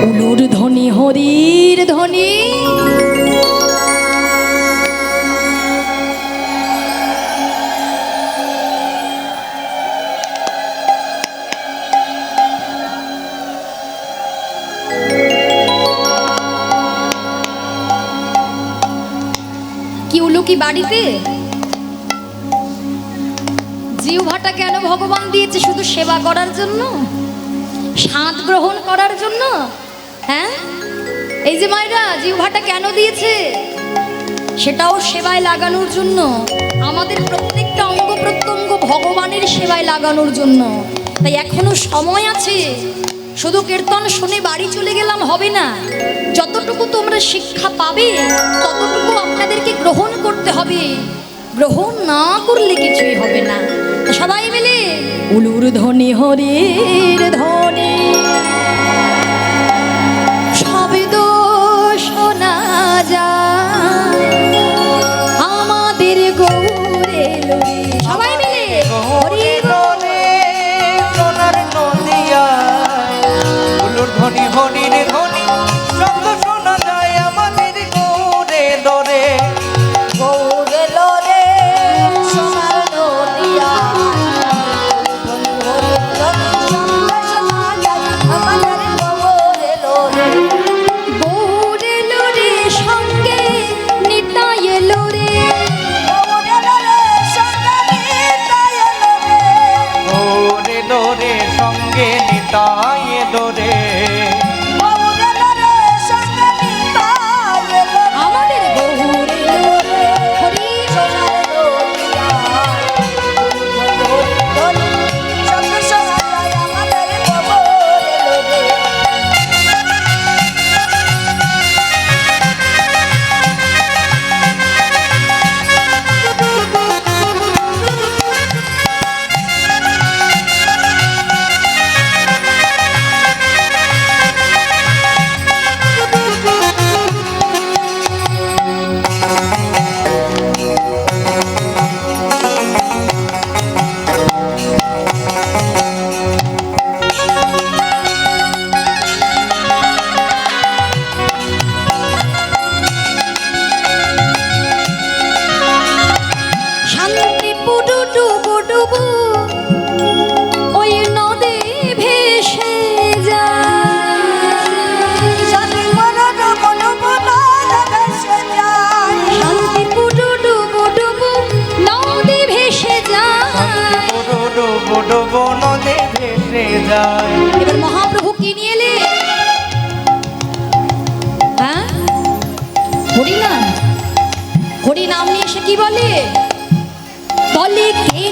উলুর ধ্বনি হরির ধ্বনি কি উলু কি বাড়িতে? জিহ্বাটা কেন ভগবান দিয়েছে? শুধু সেবা করার জন্য, স্বাদ গ্রহণ করার জন্য? হ্যাঁ, এই যে মায়েরা জিহ্বাটা কেন দিয়েছে? সেটাও সেবায় লাগানোর জন্য। আমাদের প্রত্যেকটা অঙ্গ প্রত্যঙ্গ ভগবানের সেবায় লাগানোর জন্য। তাই এখনো সময় আছে। শুধু কীর্তন শুনে বাড়ি চলে গেলাম হবে না। যতটুকু তোমরা শিক্ষা পাবে ততটুকু আপনাদেরকে গ্রহণ করতে হবে। গ্রহণ না করলে কিছুই হবে না। সবাই মিলে উলুর ধ্বনি হরির ধ্বনি শব্দ শোনা যায় আমাদের গৌরে লই। সবাই মিলে হরি দরে সোনার নদিয়া উলুর ধ্বনি হরির ধ্বনি শব্দ শোনা যায় আমাদের গৌরে দরে গৌরে লরে সোনার নদিয়া গৌরে লরে সঙ্গে নিতাই এলো রে। গৌরে দরে সঙ্গে নিতাই দরে আমাদের গৌরে লরে হরি সোনার নদিয়া শান্তি পুডু ডুবু ডুবু ওই নদী ভেসে যায়। শান্তি পুডু ডুবু ডুবু নদী ভেসে যায়। ডুবো ডুবো নদে ভেসে যায়। এবার মহাপ্রভু কি নিয়ে এলে? হ্যাঁ, হরিনাম। হরিনাম নিয়ে এসে কি বলে? বলে কে